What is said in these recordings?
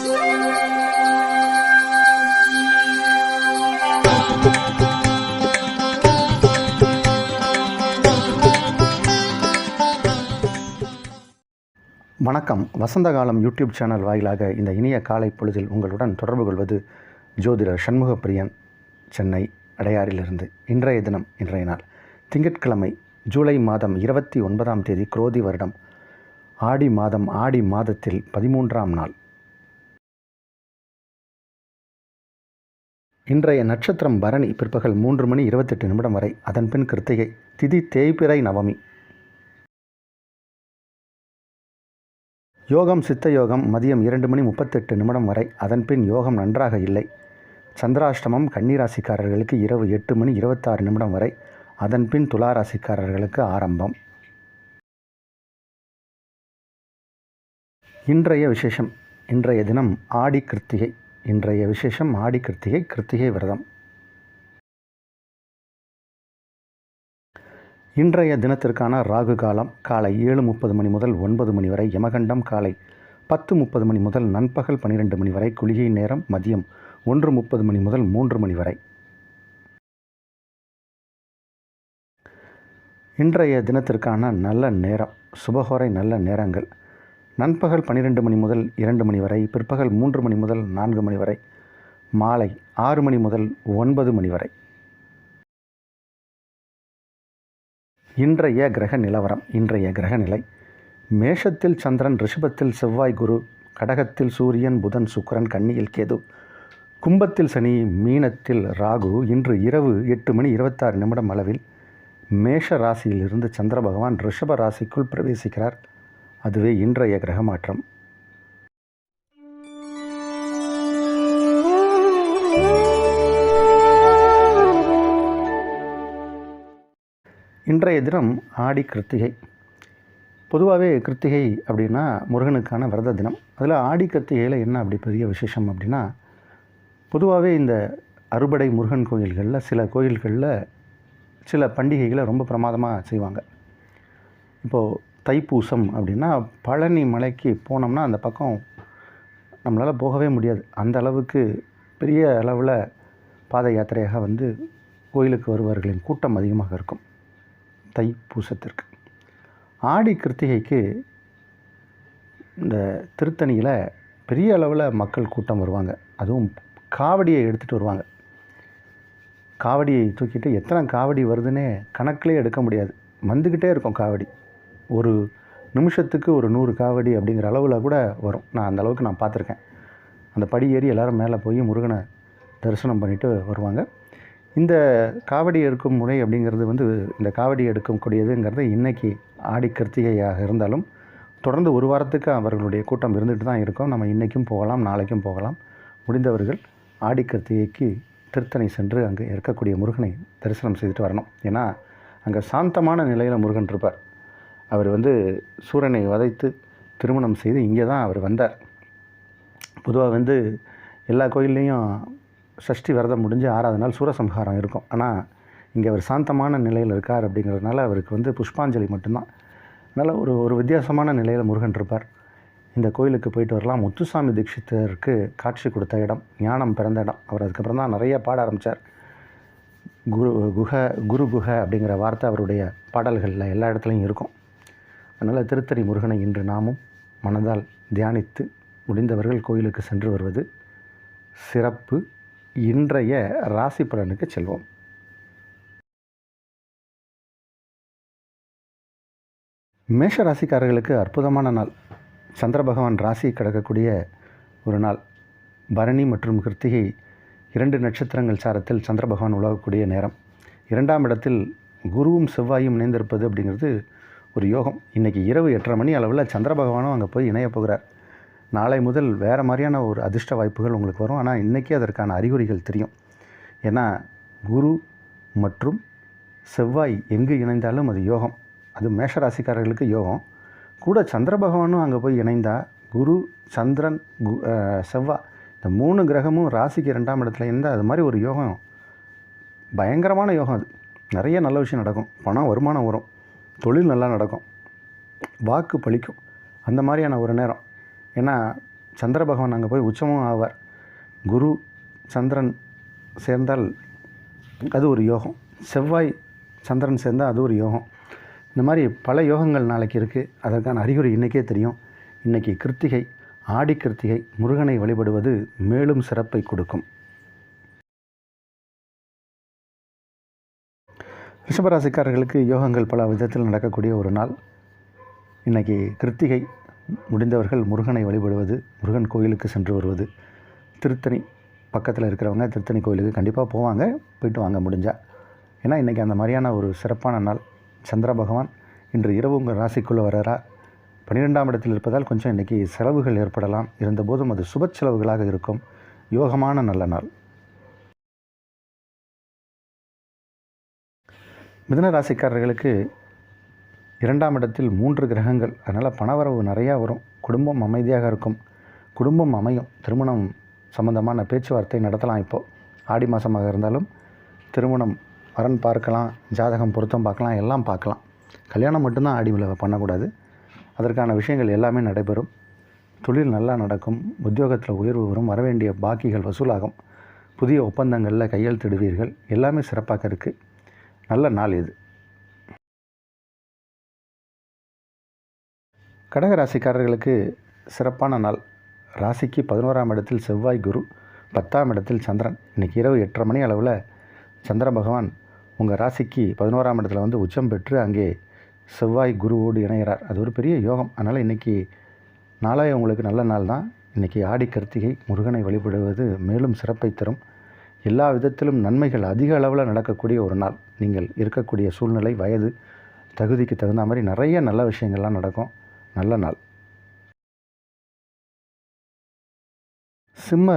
வணக்கம். வசந்த காலம் YouTube channel வாயிலாக இந்த இனிய காலை பொழுதில் உங்களுடன் தொடர்பு கொள்வது ஜோதிடர் சண்முகப்பிரியன், சென்னை அடையாறிலிருந்து. இன்றைய தினம், இன்றைய நாள் திங்கட்கிழமை, ஜூலை மாதம் 29ஆம் தேதி, குரோதி வருடம் ஆடி மாதம், ஆடி மாதத்தில் 13ஆம் நாள். இன்றைய நட்சத்திரம் பரணி, பிற்பகல் 3:28 வரை, அதன்பின் கிருத்திகை, திதி தேய்பிறை நவமி. யோகம் சித்த யோகம் மதியம் 2:38 வரை, அதன்பின் யோகம் நன்றாக இல்லை. சந்திராஷ்டமம் கன்னிராசிக்காரர்களுக்கு இரவு 8:26 வரை, அதன்பின் துளாராசிக்காரர்களுக்கு ஆரம்பம். இன்றைய விசேஷம், இன்றைய தினம் ஆடி கிருத்திகை. இன்றைய விசேஷம் ஆடி கிருத்திகை, கிருத்திகை விரதம். இன்றைய தினத்திற்கான ராகு காலம் காலை 7:30 முதல் 9 வரை, யமகண்டம் காலை 10:30 முதல் நண்பகல் 12 வரை, குளிகை நேரம் மதியம் 1:30 முதல் 3 வரை. இன்றைய தினத்திற்கான நல்ல நேரம், சுபகோரை நல்ல நேரங்கள்: நண்பகல் 12 முதல் 2 வரை, பிற்பகல் 3 முதல் 4 வரை, மாலை 6 முதல் 9 வரை. இன்றைய கிரக நிலவரம், இன்றைய கிரக நிலை: மேஷத்தில் சந்திரன், ரிஷபத்தில் செவ்வாய் குரு, கடகத்தில் சூரியன் புதன் சுக்கிரன், கன்னியில் கேது, கும்பத்தில் சனி, மீனத்தில் ராகு. இன்று இரவு 8:26 அளவில் மேஷ ராசியிலிருந்து சந்திர பகவான் ரிஷப ராசிக்குள் பிரவேசிக்கிறார். அதுவே இன்றைய கிரக மாற்றம். இன்றைய தினம் ஆடி கிருத்திகை. பொதுவாகவே கிருத்திகை அப்படின்னா முருகனுக்கான விரத தினம். அதில் ஆடி கிருத்திகையில் என்ன அப்படி பெரிய விசேஷம் அப்படின்னா, பொதுவாகவே இந்த அறுபடை முருகன் கோயில்களில், சில கோயில்களில் சில பண்டிகைகளை ரொம்ப பிரமாதமாக செய்வாங்க. இப்போது தைப்பூசம் அப்படின்னா பழனி மலைக்கு போனோம்னா அந்த பக்கம் நம்மளால் போகவே முடியாது. அந்த அளவுக்கு பெரிய அளவில் பாத யாத்திரையாக வந்து கோயிலுக்கு வருபவர்களின் கூட்டம் அதிகமாக இருக்கும் தைப்பூசத்திற்கு. ஆடி கிருத்திகைக்கு இந்த திருத்தணியில் பெரிய அளவில் மக்கள் கூட்டம் வருவாங்க. அதுவும் காவடியை எடுத்துகிட்டு வருவாங்க. காவடியை தூக்கிட்டு எத்தனை காவடி வருதுன்னே கணக்கிலே எடுக்க முடியாது. வந்துக்கிட்டே இருக்கும் காவடி. ஒரு நிமிஷத்துக்கு ஒரு 100 காவடி அப்படிங்கிற அளவில் கூட வரும். அந்த அளவுக்கு நான் பார்த்துருக்கேன். அந்த படி ஏறி எல்லோரும் மேலே போய் முருகனை தரிசனம் பண்ணிவிட்டு வருவாங்க. இந்த காவடி எடுக்கும் முறை அப்படிங்கிறது வந்து, இந்த காவடி எடுக்கக்கூடியதுங்கிறது இன்றைக்கி ஆடி கிருத்திகையாக இருந்தாலும் தொடர்ந்து ஒரு வாரத்துக்கு அவர்களுடைய கூட்டம் இருந்துகிட்டு தான் இருக்கும். நம்ம இன்றைக்கும் போகலாம், நாளைக்கும் போகலாம். முடிந்தவர்கள் ஆடி கிருத்திகைக்கு திருத்தணி சென்று அங்கே இருக்கக்கூடிய முருகனை தரிசனம் செய்துட்டு வரணும். ஏன்னா அங்கே சாந்தமான நிலையில் முருகன் இருப்பார். அவர் வந்து சூரனை வதைத்து திருமணம் செய்து இங்கே தான் அவர் வந்தார். பொதுவாக வந்து எல்லா கோயில்லையும் சஷ்டி விரதம் முடிஞ்சு 6வது நாள் சூரசம்ஹாரம் இருக்கும். ஆனால் இங்கே அவர் சாந்தமான நிலையில் இருக்கார். அப்படிங்கிறதுனால அவருக்கு வந்து புஷ்பாஞ்சலி மட்டும்தான். அதனால் ஒரு வித்தியாசமான நிலையில் முருகன் இருப்பார். இந்த கோயிலுக்கு போயிட்டு வரலாம். முத்துசாமி தீட்சிதருக்கு காட்சி கொடுத்த இடம், ஞானம் பிறந்த இடம். அவர் அதுக்கப்புறம் தான் நிறைய பாட ஆரம்பித்தார். குரு குஹ அப்படிங்கிற வார்த்தை அவருடைய பாடல்களில் எல்லா இடத்துலையும் இருக்கும். அதனால் திருத்தணி முருகனை இன்று நாமும் மனதால் தியானித்து முடிந்தவர்கள் கோயிலுக்கு சென்று வருவது சிறப்பு. இன்றைய ராசி பலனுக்கு செல்வோம். மேஷ ராசிக்காரர்களுக்கு அற்புதமான நாள். சந்திர பகவான் ராசி கடக்கக்கூடிய ஒரு நாள். பரணி மற்றும் கிருத்திகை 2 நட்சத்திரங்கள் சாரத்தில் சந்திர பகவான் உலகக்கூடிய நேரம். 2ஆம் இடத்தில் குருவும் செவ்வாயும் இணைந்திருப்பது அப்படிங்கிறது ஒரு யோகம். இன்றைக்கி இரவு 8:30 அளவில் சந்திர பகவானும் அங்கே போய் இணைய போகிறார். நாளை முதல் வேறு மாதிரியான ஒரு அதிர்ஷ்ட வாய்ப்புகள் உங்களுக்கு வரும். ஆனால் இன்றைக்கி அதற்கான அறிகுறிகள் தெரியும். ஏன்னா குரு மற்றும் செவ்வாய் எங்கு இணைந்தாலும் அது யோகம். அது மேஷராசிக்காரர்களுக்கு யோகம். கூட சந்திர பகவானும் அங்கே போய் இணைந்தால், குரு, சந்திரன், செவ்வாய், இந்த 3 கிரகமும் ராசிக்கு 2ஆம் இடத்துல இருந்தால் அது மாதிரி ஒரு யோகம், பயங்கரமான யோகம். அது நிறைய நல்ல விஷயம் நடக்கும். பணம் வருமானம் வரும், தொழில் நல்லா நடக்கும், வாக்கு பலிக்கும். அந்த மாதிரியான ஒரு நேரம். ஏன்னா சந்திர பகவான் அங்கே போய் உச்சமும் ஆவார். குரு சந்திரன் சேர்ந்தால் அது ஒரு யோகம், செவ்வாய் சந்திரன் சேர்ந்தால் அது ஒரு யோகம். இந்த மாதிரி பல யோகங்கள் நாளைக்கு இருக்குது. அதற்கான அறிகுறி இன்றைக்கே தெரியும். இன்றைக்கி கிருத்திகை, ஆடி கிருத்திகை, முருகனை வழிபடுவது மேலும் சிறப்பை கொடுக்கும். ரிஷபராசிக்காரர்களுக்கு யோகங்கள் பல விதத்தில் நடக்கக்கூடிய ஒரு நாள். இன்றைக்கி கிருத்திகை. முடிந்தவர்கள் முருகனை வழிபடுவது, முருகன் கோயிலுக்கு சென்று வருவது. திருத்தணி பக்கத்தில் இருக்கிறவங்க திருத்தணி கோயிலுக்கு கண்டிப்பாக போவாங்க, போயிட்டு வாங்க முடிஞ்சால். ஏன்னா இன்றைக்கி அந்த மாதிரியான ஒரு சிறப்பான நாள். சந்திர பகவான் இன்று இரவு உங்கள் ராசிக்குள்ளே வர்றார். 12ஆம் இடத்தில் இருப்பதால் கொஞ்சம் இன்றைக்கி செலவுகள் ஏற்படலாம். இருந்தபோதும் அது சுப செலவுகளாக இருக்கும். யோகமான நல்ல நாள். மிதுன ராசிக்காரர்களுக்கு 2ஆம் இடத்தில் 3 கிரகங்கள். அதனால் பணவரவு நிறையா வரும். குடும்பம் அமைதியாக இருக்கும். குடும்பம் அமையும். திருமணம் சம்பந்தமான பேச்சுவார்த்தை நடத்தலாம். இப்போது ஆடி மாதமாக இருந்தாலும் திருமணம் வரன் பார்க்கலாம், ஜாதகம் பொருத்தம் பார்க்கலாம், எல்லாம் பார்க்கலாம். கல்யாணம் மட்டும்தான் ஆடியில் பண்ணக்கூடாது. அதற்கான விஷயங்கள் எல்லாமே நடைபெறும். தொழில் நல்லா நடக்கும். உத்தியோகத்தில் உயர்வு வரும். வரவேண்டிய பாக்கிகள் வசூலாகும். புதிய ஒப்பந்தங்களில் கையெழுத்திடுவீர்கள். எல்லாமே சிறப்பாக இருக்குது. நல்ல நாள் இது. கடகராசிக்காரர்களுக்கு சிறப்பான நாள். ராசிக்கு 11ஆம் இடத்தில் செவ்வாய் குரு, 10ஆம் இடத்தில் சந்திரன். இன்றைக்கி இரவு 8:30 மணி அளவில் சந்திர பகவான் உங்கள் ராசிக்கு 11ஆம் இடத்துல வந்து உச்சம் பெற்று அங்கே செவ்வாய் குருவோடு இணைகிறார். அது ஒரு பெரிய யோகம். அதனால் இன்றைக்கி நாளே உங்களுக்கு நல்ல நாள் தான். இன்றைக்கி ஆடி கிருத்திகை, முருகனை வழிபடுவது மேலும் சிறப்பை தரும். எல்லா விதத்திலும் நன்மைகள் அதிக அளவில் நடக்கக்கூடிய ஒரு நாள். நீங்கள் இருக்கக்கூடிய சூழ்நிலை, வயது, தகுதிக்கு தகுந்த மாதிரி நிறைய நல்ல விஷயங்கள்லாம் நடக்கும். நல்ல நாள். சிம்ம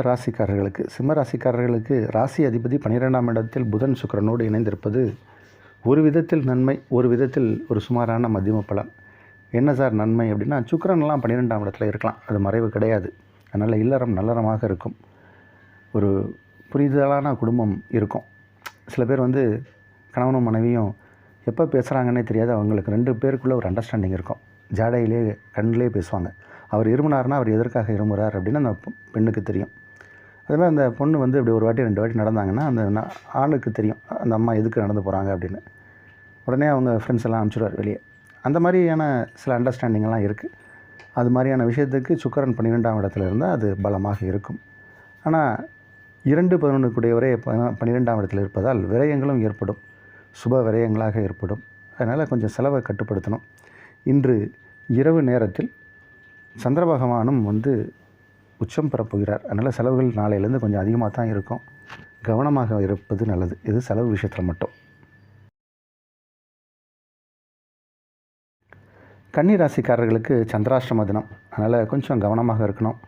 ராசிக்காரர்களுக்கு ராசி அதிபதி 12ஆம் இடத்தில் புதன் சுக்கிரனோடு இணைந்திருப்பது ஒரு விதத்தில் நன்மை, ஒரு விதத்தில் ஒரு சுமாரான மத்தியம பலன். என்ன சார் நன்மை அப்படின்னா, சுக்கிரன்லாம் 12ஆம் இடத்துல இருக்கலாம், அது மறைவு கிடையாது. அதனால் இல்லறம் நல்லறமாக இருக்கும். ஒரு புரிதலான குடும்பம் இருக்கும். சில பேர் வந்து கணவனும் மனைவியும் எப்போ பேசுகிறாங்கன்னே தெரியாது. அவங்களுக்கு 2 பேருக்குள்ளே ஒரு அண்டர்ஸ்டாண்டிங் இருக்கும். ஜாடையிலே கண்ணிலே பேசுவாங்க. அவர் இருமுனார்னா அவர் எதற்காக இருமுறார் அப்படின்னு அந்த பெண்ணுக்கு தெரியும். அதுமாதிரி அந்த பொண்ணு வந்து இப்படி ஒரு வாட்டி 2 வாட்டி நடந்தாங்கன்னா அந்த ஆணுக்கு தெரியும் அந்த அம்மா எதுக்கு நடந்து போகிறாங்க அப்படின்னு. உடனே அவங்க ஃப்ரெண்ட்ஸ் எல்லாம் அனுப்பிச்சிடுவார் வெளியே. அந்த மாதிரியான சில அண்டர்ஸ்டாண்டிங்கெல்லாம் இருக்குது. அது மாதிரியான விஷயத்துக்கு சுக்கிரன் 12ஆம் இடத்துல இருந்தால் அது பலமாக இருக்கும். ஆனால் 2-11 கூடியவரே 12ஆம் இடத்தில் இருப்பதால் விரயங்களும் ஏற்படும். சுப விரயங்களாக ஏற்படும். அதனால் கொஞ்சம் செலவை கட்டுப்படுத்தணும். இன்று இரவு நேரத்தில் சந்திர பகவானும் வந்து உச்சம் பெறப்போகிறார். அதனால் செலவுகள் நாளையிலேருந்து கொஞ்சம் அதிகமாக தான் இருக்கும். கவனமாக இருப்பது நல்லது. இது செலவு விஷயத்தில் மட்டும். கன்னி ராசிக்காரர்களுக்கு சந்திராஷ்டம தினம். அதனால் கொஞ்சம் கவனமாக இருக்கணும்.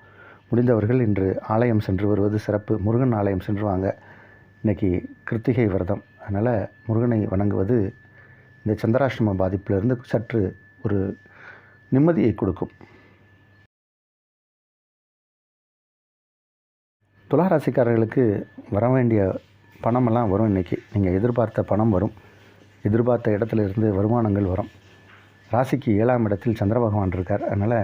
முடிந்தவர்கள் இன்று ஆலயம் சென்று வருவது சிறப்பு. முருகன் ஆலயம் சென்று வாங்க. இன்றைக்கி கிருத்திகை விரதம். அதனால் முருகனை வணங்குவது இந்த சந்திராஷ்டம பாதிப்பிலிருந்து சற்று ஒரு நிம்மதியை கொடுக்கும். துளாராசிக்காரர்களுக்கு வர வேண்டிய பணமெல்லாம் வரும். இன்றைக்கி நீங்கள் எதிர்பார்த்த பணம் வரும். எதிர்பார்த்த இடத்துலேருந்து வருமானங்கள் வரும். ராசிக்கு 7ஆம் இடத்தில் சந்திர பகவான் இருக்கார். அதனால்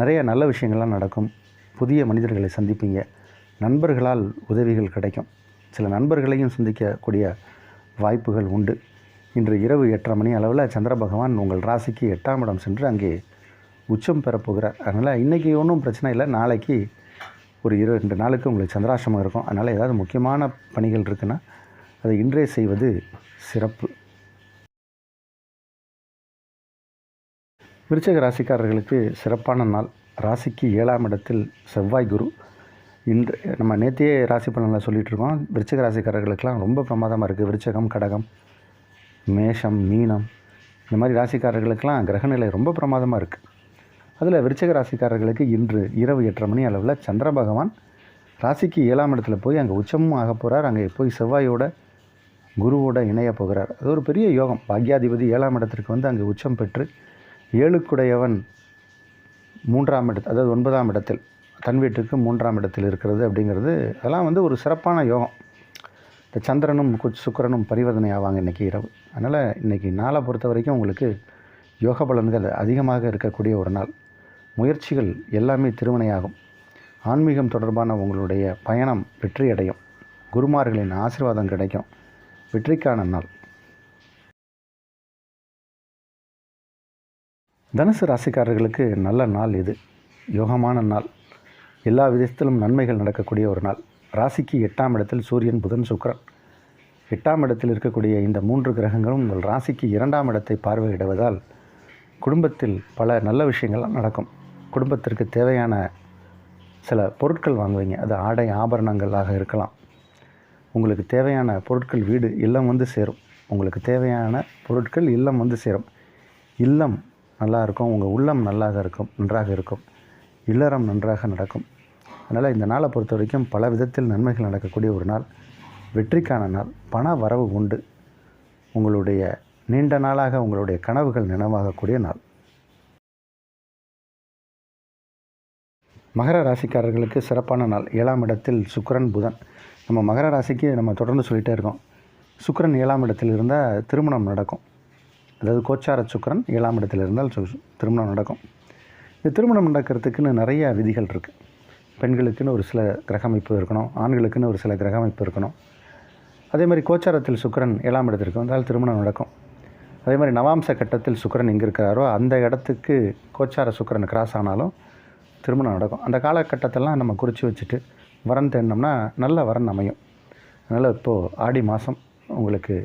நிறைய நல்ல விஷயங்கள்லாம் நடக்கும். புதிய மனிதர்களை சந்திப்பீங்க. நண்பர்களால் உதவிகள் கிடைக்கும். சில நண்பர்களையும் சந்திக்கக்கூடிய வாய்ப்புகள் உண்டு. இன்று இரவு 8:30 மணி அளவில் சந்திர பகவான் உங்கள் ராசிக்கு 8ஆம் இடம் சென்று அங்கே உச்சம் பெறப்போகிறார். அதனால் இன்றைக்கி ஒன்றும் பிரச்சனை இல்லை. நாளைக்கு ஒரு 2 நாளுக்கு உங்களுக்கு சந்திராஷ்டமம் இருக்கும். அதனால் ஏதாவது முக்கியமான பணிகள் இருக்குன்னா அதை இன்றே செய்வது சிறப்பு. விருச்சிக ராசிக்காரர்களுக்கு சிறப்பான நாள். ராசிக்கு 7ஆம் இடத்தில் செவ்வாய் குரு. இன்று நம்ம நேற்றையே ராசி பலனில் சொல்லிகிட்ருக்கோம். விருச்சிக ராசிக்காரர்களுக்கெல்லாம் ரொம்ப பிரமாதமாக இருக்குது. விருச்சகம், கடகம், மேஷம், மீனம் இந்த மாதிரி ராசிக்காரர்களுக்கெல்லாம் கிரகநிலை ரொம்ப பிரமாதமாக இருக்குது. அதில் விருச்சிக ராசிக்காரர்களுக்கு இன்று இரவு 8:30 மணி அளவில் சந்திர பகவான் ராசிக்கு 7ஆம் இடத்துல போய் அங்கே உச்சமும் ஆக போகிறார். அங்கே போய் செவ்வாயோட குருவோட இணைய போகிறார். அது ஒரு பெரிய யோகம். பாக்யாதிபதி 7ஆம் இடத்திற்கு வந்து அங்கே உச்சம் பெற்று 7க்குடையவன் 3ஆம் இடத்தில், அதாவது 9ஆம் இடத்தில், தன் வீட்டுக்கு 3ஆம் இடத்தில் இருக்கிறது அப்படிங்கிறது அதெல்லாம் வந்து ஒரு சிறப்பான யோகம். இந்த சந்திரனும் சுக்கிரனும் பரிவர்த்தனை ஆவாங்க இன்றைக்கி இரவு. அதனால் இன்றைக்கி நாளை பொறுத்த வரைக்கும் உங்களுக்கு யோக பலன்கள் அதிகமாக இருக்கக்கூடிய ஒரு நாள். முயற்சிகள் எல்லாமே திருவினையாகும். ஆன்மீகம் தொடர்பான உங்களுடைய பயணம் வெற்றி அடையும். குருமார்களின் ஆசீர்வாதம் கிடைக்கும். வெற்றிக்கான நாள். தனுசு ராசிக்காரர்களுக்கு நல்ல நாள் இது. யோகமான நாள். எல்லா விதத்திலும் நன்மைகள் நடக்கக்கூடிய ஒரு நாள். ராசிக்கு 8ஆம் இடத்தில் சூரியன், புதன், சுக்கிரன். 8ஆம் இடத்தில் இருக்கக்கூடிய இந்த 3 கிரகங்களும் உங்கள் ராசிக்கு 2ஆம் இடத்தை பார்வையிடுவதால் குடும்பத்தில் பல நல்ல விஷயங்கள் நடக்கும். குடும்பத்திற்கு தேவையான சில பொருட்கள் வாங்குவீங்க. அது ஆடை ஆபரணங்களாக இருக்கலாம். உங்களுக்கு தேவையான பொருட்கள் வீடு இல்லம் வந்து சேரும். உங்களுக்கு தேவையான பொருட்கள் இல்லம் வந்து சேரும். இல்லம் நல்லா இருக்கும். உங்கள் உள்ளம் நன்றாக இருக்கும். இல்லறம் நன்றாக நடக்கும். அதனால் இந்த நாளை பொறுத்த வரைக்கும் பல விதத்தில் நன்மைகள் நடக்கக்கூடிய ஒரு நாள். வெற்றிக்கான நாள். பண வரவு உண்டு. உங்களுடைய நீண்ட நாளாக உங்களுடைய கனவுகள் நினைவாகக்கூடிய நாள். மகர ராசிக்காரர்களுக்கு சிறப்பான நாள். 7ஆம் இடத்தில் சுக்கிரன், புதன். நம்ம மகர ராசிக்கு நம்ம தொடர்ந்து சொல்லிகிட்டே இருக்கோம். சுக்கிரன் 7ஆம் இடத்தில் இருந்தால் திருமணம் நடக்கும். அதாவது கோச்சார சுக்கிரன் 7ஆம் இடத்தில் இருந்தால் திருமணம் நடக்கும். இந்த திருமணம் நடக்கிறதுக்குன்னு நிறைய விதிகள் இருக்குது. பெண்களுக்குன்னு ஒரு சில கிரக அமைப்பு இருக்கணும். ஆண்களுக்குன்னு ஒரு சில கிரக அமைப்பு இருக்கணும். அதே மாதிரி கோச்சாரத்தில் சுக்கிரன் 7ஆம் இடத்திற்கு வந்தால் திருமணம் நடக்கும். அதே மாதிரி நவாம்ச கட்டத்தில் சுக்கிரன் எங்கே இருக்கிறாரோ அந்த இடத்துக்கு கோச்சார சுக்கிரன் கிராஸ் ஆனாலும் திருமணம் நடக்கும். அந்த காலகட்டத்தெல்லாம் நம்ம குறித்து வச்சுட்டு வரன் தேடினோம்னா நல்ல வரன் அமையும். அதனால் இப்போது ஆடி மாதம் உங்களுக்கு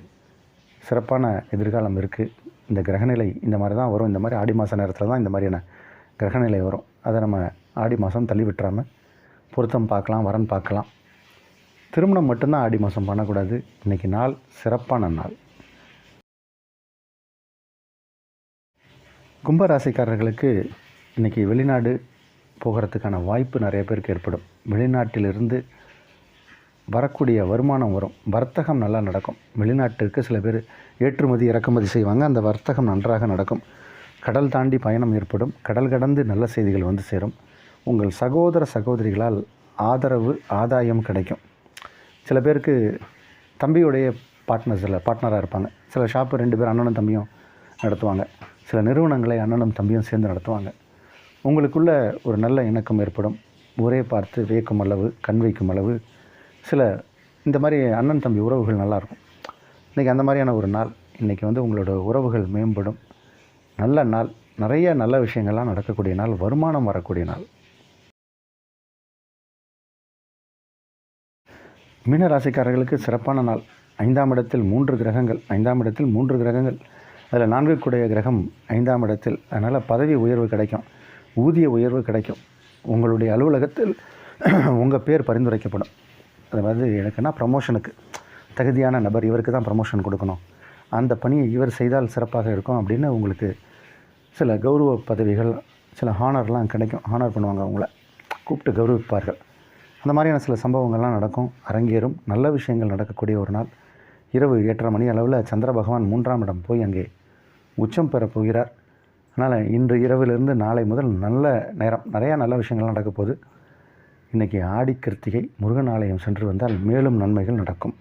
சிறப்பான எதிர்காலம் இருக்குது. இந்த கிரகநிலை இந்த மாதிரி தான் வரும். இந்த மாதிரி ஆடி மாத நேரத்தில் தான் இந்த மாதிரியான கிரகநிலை வரும். அதை நம்ம ஆடி மாதம் தள்ளி விட்டுறாமல் பொருத்தம் பார்க்கலாம், வரன் பார்க்கலாம். திருமணம் மட்டும்தான் ஆடி மாதம் பண்ணக்கூடாது. இன்றைக்கி நாள் சிறப்பான நாள். கும்பராசிக்காரர்களுக்கு இன்றைக்கி வெளிநாடு போகிறதுக்கான வாய்ப்பு நிறைய பேருக்கு ஏற்படும். வெளிநாட்டிலிருந்து வரக்கூடிய வருமானம் வரும். வர்த்தகம் நல்லா நடக்கும். வெளிநாட்டிற்கு சில பேர் ஏற்றுமதி இறக்குமதி செய்வாங்க. அந்த வர்த்தகம் நன்றாக நடக்கும். கடல் தாண்டி பயணம் ஏற்படும். கடல் கடந்து நல்ல செய்திகள் வந்து சேரும். உங்கள் சகோதர சகோதரிகளால் ஆதரவு, ஆதாயம் கிடைக்கும். சில பேருக்கு தம்பியுடைய பார்ட்னராக இருப்பாங்க. சில ஷாப்பு 2 பேர் அண்ணனும் தம்பியும் நடத்துவாங்க. சில நிறுவனங்களை அண்ணனும் தம்பியும் சேர்ந்து நடத்துவாங்க. உங்களுக்குள்ள ஒரு நல்ல இணக்கம் ஏற்படும். ஊரே பார்த்து வியக்கும் அளவு, கண் வைக்கும் அளவு சில இந்த மாதிரி அண்ணன் தம்பி உறவுகள் நல்லாயிருக்கும். இன்றைக்கி அந்த மாதிரியான ஒரு நாள். இன்றைக்கி வந்து உங்களோட உறவுகள் மேம்படும். நல்ல நாள். நிறைய நல்ல விஷயங்கள்லாம் நடக்கக்கூடிய நாள். வருமானம் வரக்கூடிய நாள். மீன ராசிக்காரர்களுக்கு சிறப்பான நாள். 5ஆம் இடத்தில் 3 கிரகங்கள். 5ஆம் இடத்தில் 3 கிரகங்கள். அதில் 4க்குடைய கிரகம் 5ஆம் இடத்தில். அதனால் பதவி உயர்வு கிடைக்கும். ஊதிய உயர்வு கிடைக்கும். உங்களுடைய அலுவலகத்தில் உங்கள் பேர் பரிந்துரைக்கப்படும். அதாவது எனக்குன்னா ப்ரமோஷனுக்கு தகுதியான நபர், இவருக்கு தான் ப்ரமோஷன் கொடுக்கணும், அந்த பணியை இவர் செய்தால் சிறப்பாக இருக்கும் அப்படின்னு உங்களுக்கு சில கௌரவ பதவிகள், சில ஹானர்லாம் கிடைக்கும். ஹானர் பண்ணுவாங்க, அவங்கள கூப்பிட்டு கௌரவிப்பார்கள். அந்த மாதிரியான சில சம்பவங்கள்லாம் நடக்கும், அரங்கேறும். நல்ல விஷயங்கள் நடக்கக்கூடிய ஒரு நாள். இரவு 8:30 மணி அளவில் சந்திர பகவான் 3ஆம் இடம் போய் அங்கே உச்சம் பெற போகிறார். அதனால் இன்று இரவிலிருந்து நாளை முதல் நல்ல நேரம், நிறையா நல்ல விஷயங்கள்லாம் நடக்க போகுது. இன்றைக்கி ஆடி கிருத்திகை. முருகன் ஆலயம் சென்று வந்தால் மேலும் நன்மைகள் நடக்கும்.